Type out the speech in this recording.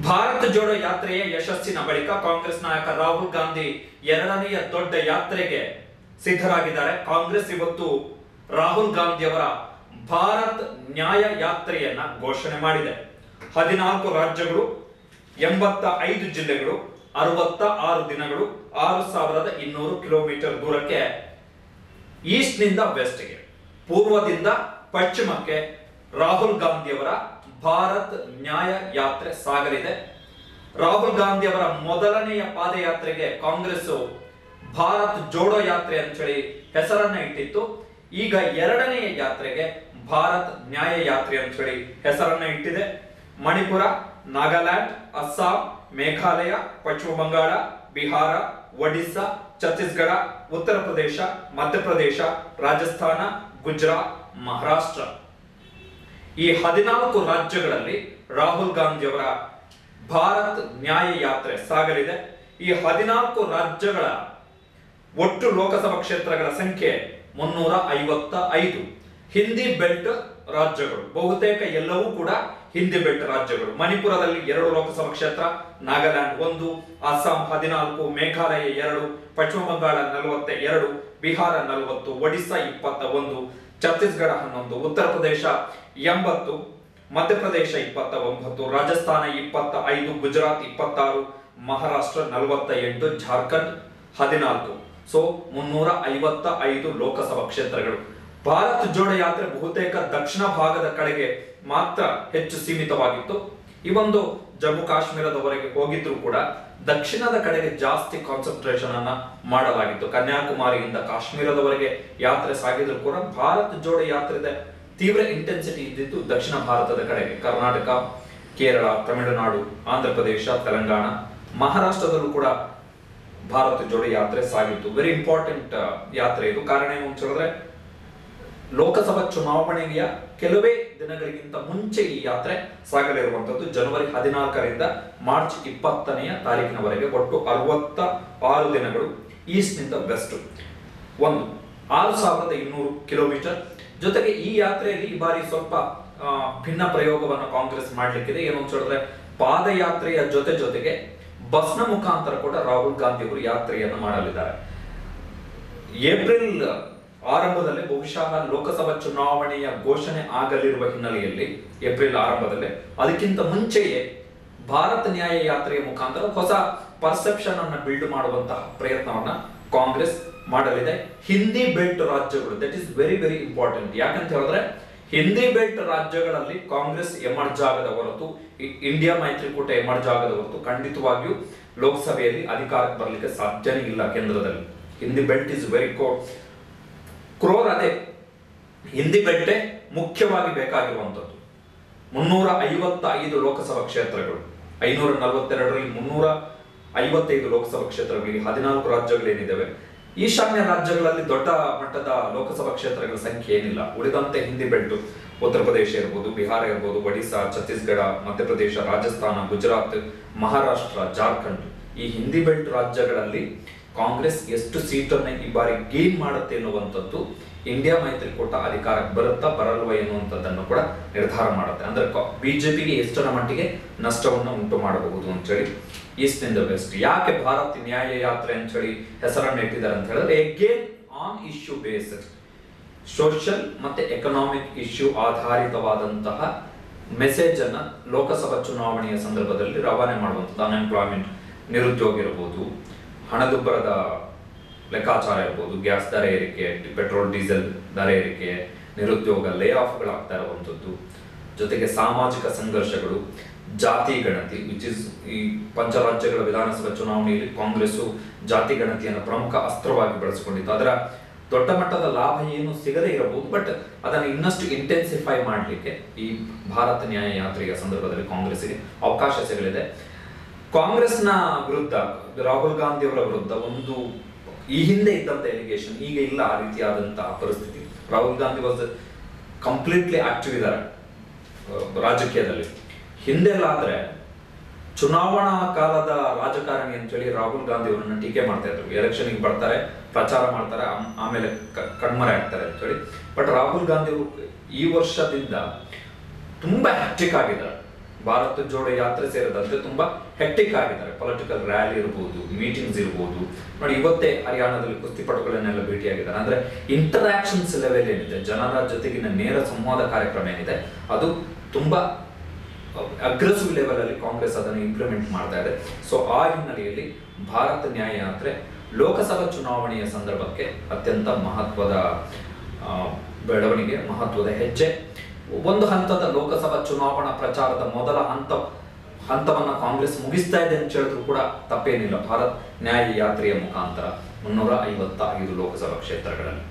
ಭಾರತ್ ಜೋಡೋ ಯಾತ್ರೆಯ ಯಶಸ್ಸಿನ ಬಳಿಕ ಕಾಂಗ್ರೆಸ್ ನಾಯಕ ರಾಹುಲ್ ಗಾಂಧಿ ಎರಡನೆಯ ದೊಡ್ಡ ಯಾತ್ರೆಗೆ ಸಿದ್ಧರಾಗಿದ್ದಾರೆ. ಕಾಂಗ್ರೆಸ್ ಇವತ್ತು ರಾಹುಲ್ ಗಾಂಧಿ ಅವರ ಭಾರತ್ ನ್ಯಾಯ ಯಾತ್ರೆಯನ್ನ ಘೋಷಣೆ ಮಾಡಿದೆ. 14 ರಾಜ್ಯಗಳು, 85 ಜಿಲ್ಲೆಗಳು, 66 ದಿನಗಳು, 6200 ಕಿಲೋಮೀಟರ್ ದೂರಕ್ಕೆ ಈಸ್ಟ್ ನಿಂದ ವೆಸ್ಟ್ಗೆ, ಪೂರ್ವದಿಂದ ಪಶ್ಚಿಮಕ್ಕೆ ರಾಹುಲ್ ಗಾಂಧಿ ಅವರ ಭಾರತ್ ನ್ಯಾಯ ಯಾತ್ರೆ ಸಾಗಲಿದೆ. ರಾಹುಲ್ ಗಾಂಧಿ ಅವರ ಮೊದಲನೆಯ ಪಾದಯಾತ್ರೆಗೆ ಕಾಂಗ್ರೆಸ್ ಭಾರತ್ ಜೋಡೋ ಯಾತ್ರೆ ಅಂತ ಹೇಳಿ ಹೆಸರನ್ನ ಇಟ್ಟಿತ್ತು. ಈಗ ಎರಡನೆಯ ಯಾತ್ರೆಗೆ ಭಾರತ್ ನ್ಯಾಯ ಯಾತ್ರೆ ಅಂತ ಹೇಳಿ ಹೆಸರನ್ನ ಇಟ್ಟಿದೆ. ಮಣಿಪುರ, ನಾಗಾಲ್ಯಾಂಡ್, ಅಸ್ಸಾಂ, ಮೇಘಾಲಯ, ಪಶ್ಚಿಮ ಬಂಗಾಳ, ಬಿಹಾರ, ಒಡಿಸ್ಸಾ, ಛತ್ತೀಸ್ಗಢ, ಉತ್ತರ ಪ್ರದೇಶ, ಮಧ್ಯಪ್ರದೇಶ, ರಾಜಸ್ಥಾನ, ಗುಜರಾತ್, ಮಹಾರಾಷ್ಟ್ರ ಈ 14 ರಾಜ್ಯಗಳಲ್ಲಿ ರಾಹುಲ್ ಗಾಂಧಿ ಅವರ ಭಾರತ್ ನ್ಯಾಯ ಯಾತ್ರೆ ಸಾಗಲಿದೆ. ಈ 14 ರಾಜ್ಯಗಳ ಒಟ್ಟು ಲೋಕಸಭಾ ಕ್ಷೇತ್ರಗಳ ಸಂಖ್ಯೆ 355. ಹಿಂದಿ ಬೆಲ್ಟ್ ರಾಜ್ಯಗಳು ಬಹುತೇಕ ಎಲ್ಲವೂ ಕೂಡ ಹಿಂದಿ ಬೆಲ್ಟ್ ರಾಜ್ಯಗಳು. ಮಣಿಪುರದಲ್ಲಿ 2 ಲೋಕಸಭಾ ಕ್ಷೇತ್ರ, ನಾಗಾಲ್ಯಾಂಡ್ 1, ಅಸ್ಸಾಂ 14, ಮೇಘಾಲಯ 2, ಪಶ್ಚಿಮ ಬಂಗಾಳ 42, ಬಿಹಾರ 40, ಒಡಿಸ್ಸಾ 21, ಛತ್ತೀಸ್ಗಢ 11, ಉತ್ತರ ಪ್ರದೇಶ 80, ಮಧ್ಯಪ್ರದೇಶ 29, ರಾಜಸ್ಥಾನ 25, ಗುಜರಾತ್ 26, ಮಹಾರಾಷ್ಟ್ರ 48, ಜಾರ್ಖಂಡ್ 14. ಸೊ 355 ಲೋಕಸಭಾ ಕ್ಷೇತ್ರಗಳು. ಭಾರತ್ ಜೋಡೋ ಯಾತ್ರೆ ಬಹುತೇಕ ದಕ್ಷಿಣ ಭಾಗದ ಕಡೆಗೆ ಮಾತ್ರ ಹೆಚ್ಚು ಸೀಮಿತವಾಗಿತ್ತು. ಈ ಒಂದು ಜಮ್ಮು ಕಾಶ್ಮೀರದವರೆಗೆ ಹೋಗಿದ್ರು ಕೂಡ ದಕ್ಷಿಣದ ಕಡೆಗೆ ಜಾಸ್ತಿ ಕಾನ್ಸಂಟ್ರೇಷನ್ ಅನ್ನ ಮಾಡಲಾಗಿತ್ತು. ಕನ್ಯಾಕುಮಾರಿಯಿಂದ ಕಾಶ್ಮೀರದವರೆಗೆ ಯಾತ್ರೆ ಸಾಗಿದ್ರು ಕೂಡ ಭಾರತ್ ಜೋಡೋ ಯಾತ್ರೆದ ತೀವ್ರ ಇಂಟೆನ್ಸಿಟಿ ಇದ್ದಿದ್ದು ದಕ್ಷಿಣ ಭಾರತದ ಕಡೆಗೆ. ಕರ್ನಾಟಕ, ಕೇರಳ, ತಮಿಳುನಾಡು, ಆಂಧ್ರ ಪ್ರದೇಶ, ತೆಲಂಗಾಣ, ಮಹಾರಾಷ್ಟ್ರದಲ್ಲೂ ಕೂಡ ಭಾರತ್ ಜೋಡೋ ಯಾತ್ರೆ ಸಾಗಿತ್ತು. ವೆರಿ ಇಂಪಾರ್ಟೆಂಟ್ ಯಾತ್ರೆ ಇದು. ಕಾರಣ ಏನು ಅಂತ ಹೇಳಿದ್ರೆ ಲೋಕಸಭಾ ಚುನಾವಣೆಯ ಕೆಲವೇ ದಿನಗಳಿಗಿಂತ ಮುಂಚೆ ಈ ಯಾತ್ರೆ ಸಾಗಲಿರುವಂತದ್ದು. ಜನವರಿ 14ರಿಂದ ಮಾರ್ಚ್ 20ನೇ ತಾರೀಕಿನವರೆಗೆ ಒಟ್ಟು 66 ದಿನಗಳು ಈಸ್ಟ್ ನಿಂದ ವೆಸ್ಟ್, 6200 ಕಿಲೋಮೀಟರ್. ಜೊತೆಗೆ ಈ ಯಾತ್ರೆಯಲ್ಲಿ ಈ ಬಾರಿ ಸ್ವಲ್ಪ ಭಿನ್ನ ಪ್ರಯೋಗವನ್ನು ಕಾಂಗ್ರೆಸ್ ಮಾಡ್ಲಿಕ್ಕಿದೆ. ಏನು ಅಂತ ಹೇಳಿದ್ರೆ ಪಾದಯಾತ್ರೆಯ ಜೊತೆಗೆ ಬಸ್ನ ಮುಖಾಂತರ ಕೂಡ ರಾಹುಲ್ ಗಾಂಧಿ ಅವರು ಯಾತ್ರೆಯನ್ನು ಮಾಡಲಿದ್ದಾರೆ. ಏಪ್ರಿಲ್ ಆರಂಭದಲ್ಲಿ ಬಹುಶಃ ಲೋಕಸಭಾ ಚುನಾವಣೆಯ ಘೋಷಣೆ ಆಗಲಿರುವ ಹಿನ್ನೆಲೆಯಲ್ಲಿ ಏಪ್ರಿಲ್ ಆರಂಭದಲ್ಲಿ ಅದಕ್ಕಿಂತ ಮುಂಚೆಯೇ ಭಾರತ್ ನ್ಯಾಯ ಯಾತ್ರೆಯ ಮುಖಾಂತರ ಹೊಸ ಪರ್ಸೆಪ್ಷನ್ ಅನ್ನು ಬಿಲ್ಡ್ ಮಾಡುವಂತಹ ಪ್ರಯತ್ನವನ್ನ ಕಾಂಗ್ರೆಸ್ ಮಾಡಲಿದೆ. ಹಿಂದಿ ಬೆಲ್ಟ್ ರಾಜ್ಯಗಳು, that is very very important. ಯಾಕಂತ ಹೇಳಿದ್ರೆ ಹಿಂದಿ ಬೆಲ್ಟ್ ರಾಜ್ಯಗಳಲ್ಲಿ ಕಾಂಗ್ರೆಸ್ ಎಮರ್ಜ್ ಆಗದ ಹೊರತು, ಇಂಡಿಯಾ ಮೈತ್ರಿಕೂಟ ಎಮರ್ಜ್ ಆಗದ ಹೊರತು ಖಂಡಿತವಾಗಿಯೂ ಲೋಕಸಭೆಯಲ್ಲಿ ಅಧಿಕಾರಕ್ಕೆ ಬರಲಿಕ್ಕೆ ಸಾಧ್ಯನೇ ಇಲ್ಲ. ಕೇಂದ್ರದಲ್ಲಿ Hindi belt is very crore. ಅದೇ ಹಿಂದಿ ಬೆಲ್ಟೇ ಮುಖ್ಯವಾಗಿ ಬೇಕಾಗಿರುವಂತದ್ದು. 355 ಲೋಕಸಭಾ ಕ್ಷೇತ್ರಗಳು, 542ರಲ್ಲಿ 355 ಲೋಕಸಭಾ ಕ್ಷೇತ್ರಗಳಿಗೆ 14 ರಾಜ್ಯಗಳೇನಿದ್ದಾವೆ. ಈಶಾನ್ಯ ರಾಜ್ಯಗಳಲ್ಲಿ ದೊಡ್ಡ ಮಟ್ಟದ ಲೋಕಸಭಾ ಕ್ಷೇತ್ರಗಳ ಸಂಖ್ಯೆ ಏನಿಲ್ಲ. ಉಳಿದಂತೆ ಹಿಂದಿ ಬೆಲ್ಟ್ ಉತ್ತರ ಪ್ರದೇಶ ಇರ್ಬೋದು, ಬಿಹಾರ ಇರ್ಬೋದು, ಒಡಿಸ್ಸಾ, ಛತ್ತೀಸ್ಗಢ, ಮಧ್ಯಪ್ರದೇಶ, ರಾಜಸ್ಥಾನ, ಗುಜರಾತ್, ಮಹಾರಾಷ್ಟ್ರ, ಜಾರ್ಖಂಡ್ ಈ ಹಿಂದಿ ಬೆಲ್ಟ್ ರಾಜ್ಯಗಳಲ್ಲಿ ಕಾಂಗ್ರೆಸ್ ಎಷ್ಟು ಸೀಟನ್ನು ಈ ಬಾರಿ ಗೇನ್ ಮಾಡುತ್ತೆ ಎನ್ನುವಂಥದ್ದು ಇಂಡಿಯಾ ಮೈತ್ರಿಕೂಟ ಅಧಿಕಾರಕ್ಕೆ ಬರುತ್ತಾ ಬರಲ್ವಾ ಎನ್ನುವಂಥದ್ದನ್ನು ಕೂಡ ನಿರ್ಧಾರ ಮಾಡುತ್ತೆ. ಅಂದ್ರೆ ಬಿಜೆಪಿಗೆ ಎಷ್ಟರ ಮಟ್ಟಿಗೆ ನಷ್ಟವನ್ನು ಉಂಟು ಮಾಡಬಹುದು ಅಂತ ಹೇಳಿ. ಈಸ್ಟ್ ನಿಂದ ವೆಸ್ಟ್ ಯಾಕೆ ಭಾರತ್ ನ್ಯಾಯ ಯಾತ್ರೆ ಅಂತ ಹೇಳಿ ಹೆಸರನ್ನು ಇಟ್ಟಿದ್ದಾರೆ ಅಂತ ಹೇಳಿದ್ರೆ again on issue based, social ಮತ್ತೆ ಎಕನಾಮಿಕ್ ಇಶ್ಯೂ ಆಧಾರಿತವಾದಂತಹ ಮೆಸೇಜ್ ಅನ್ನ ಲೋಕಸಭಾ ಚುನಾವಣೆಯ ಸಂದರ್ಭದಲ್ಲಿ ರವಾನೆ ಮಾಡುವಂಥದ್ದು. ಅನ್ಎಂಪ್ಲಾಯ್ಮೆಂಟ್, ನಿರುದ್ಯೋಗ ಇರಬಹುದು, ಹಣದುಬ್ಬರದ ಲೆಕ್ಕಾಚಾರ ಇರ್ಬೋದು, ಗ್ಯಾಸ್ ದರ ಏರಿಕೆ, ಪೆಟ್ರೋಲ್ ಡೀಸೆಲ್ ದರ ಏರಿಕೆ, ನಿರುದ್ಯೋಗ, ಲೇ ಆಫ್ಗಳಾಗ್ತಾ ಇರುವಂಥದ್ದು, ಜೊತೆಗೆ ಸಾಮಾಜಿಕ ಸಂಘರ್ಷಗಳು, ಜಾತಿ ಗಣತಿ ವಿಚ್ ಇಸ್ ಈ ಪಂಚರಾಜ್ಯಗಳ ವಿಧಾನಸಭಾ ಚುನಾವಣೆಯಲ್ಲಿ ಕಾಂಗ್ರೆಸ್ ಜಾತಿ ಗಣತಿಯನ್ನು ಪ್ರಮುಖ ಅಸ್ತ್ರವಾಗಿ ಬಳಸಿಕೊಂಡಿತ್ತು. ಅದರ ದೊಡ್ಡ ಮಟ್ಟದ ಲಾಭ ಏನು ಸಿಗದೇ ಇರಬಹುದು, ಬಟ್ ಅದನ್ನು ಇನ್ನಷ್ಟು ಇಂಟೆನ್ಸಿಫೈ ಮಾಡಲಿಕ್ಕೆ ಈ ಭಾರತ ನ್ಯಾಯ ಯಾತ್ರೆಯ ಸಂದರ್ಭದಲ್ಲಿ ಕಾಂಗ್ರೆಸ್ಗೆ ಅವಕಾಶ ಸಿಗಲಿದೆ. ಕಾಂಗ್ರೆಸ್ನ ವಿರುದ್ಧ, ರಾಹುಲ್ ಗಾಂಧಿ ಅವರ ವಿರುದ್ಧ ಒಂದು ಈ ಹಿಂದೆ ಇದ್ದಂತ ಎಲಿಗೇಷನ್ ಈಗ ಇಲ್ಲ. ಆ ರೀತಿಯಾದಂತಹ ಪರಿಸ್ಥಿತಿ. Rahul Gandhi was completely active ಇದ್ದಾರೆ ರಾಜಕೀಯದಲ್ಲಿ. ಹಿಂದೆಲ್ಲಾದ್ರೆ ಚುನಾವಣಾ ಕಾಲದ ರಾಜಕಾರಣಿ ಅಂತ ಹೇಳಿ ರಾಹುಲ್ ಗಾಂಧಿ ಅವರನ್ನ ಟೀಕೆ ಮಾಡ್ತಾ ಇದ್ರು. ಎಲೆಕ್ಷನ್ಗೆ ಬರ್ತಾರೆ, ಪ್ರಚಾರ ಮಾಡ್ತಾರೆ, ಆಮೇಲೆ ಕಣ್ಮರೆ ಆಗ್ತಾರೆ ಅಂತ ಹೇಳಿ. ಬಟ್ ರಾಹುಲ್ ಗಾಂಧಿ ಅವರು ಈ ವರ್ಷದಿಂದ ತುಂಬಾ ಹ್ಯಾಕ್ಟಿಕ್ ಆಗಿದ್ದಾರೆ. ಭಾರತ್ ಜೋಡೋ ಯಾತ್ರೆ ಸೇರಿದಂತೆ ತುಂಬಾ ಹೆಕ್ಟಿಕ್ ಆಗಿದ್ದಾರೆ. ಪೊಲಿಟಿಕಲ್ ರ್ಯಾಲಿ ಇರ್ಬೋದು, ಮೀಟಿಂಗ್ಸ್ ಇರ್ಬೋದು. ನೋಡಿ, ಇವತ್ತೇ ಹರಿಯಾಣದಲ್ಲಿ ಕುಸ್ತಿಪಟುಗಳನ್ನೆಲ್ಲ ಭೇಟಿಯಾಗಿದ್ದಾರೆ. ಅಂದ್ರೆ ಇಂಟರಾಕ್ಷನ್ಸ್ ಲೆವೆಲ್ ಏನಿದೆ, ಜನರ ಜೊತೆಗಿನ ನೇರ ಸಂವಾದ ಕಾರ್ಯಕ್ರಮ ಏನಿದೆ, ಅದು ತುಂಬಾ ಅಗ್ರೆಸಿವ್ ಲೆವೆಲ್ ಅಲ್ಲಿ ಕಾಂಗ್ರೆಸ್ ಅದನ್ನು ಇಂಪ್ಲಿಮೆಂಟ್ ಮಾಡ್ತಾ ಇದೆ. ಸೊ ಆ ಹಿನ್ನೆಲೆಯಲ್ಲಿ ಭಾರತ್ ನ್ಯಾಯ ಯಾತ್ರೆ ಲೋಕಸಭಾ ಚುನಾವಣೆಯ ಸಂದರ್ಭಕ್ಕೆ ಅತ್ಯಂತ ಮಹತ್ವದ ಬೆಳವಣಿಗೆ, ಮಹತ್ವದ ಹೆಜ್ಜೆ. ಒಂದು ಹಂತದ ಲೋಕಸಭಾ ಚುನಾವಣಾ ಪ್ರಚಾರದ ಮೊದಲ ಹಂತವನ್ನ ಕಾಂಗ್ರೆಸ್ ಮುಗಿಸ್ತಾ ಇದೆ ಅಂತ ಹೇಳಿದ್ರು ಕೂಡ ತಪ್ಪೇನಿಲ್ಲ. ಭಾರತ್ ನ್ಯಾಯ ಯಾತ್ರೆಯ ಮುಖಾಂತರ 355 ಲೋಕಸಭಾ ಕ್ಷೇತ್ರಗಳಲ್ಲಿ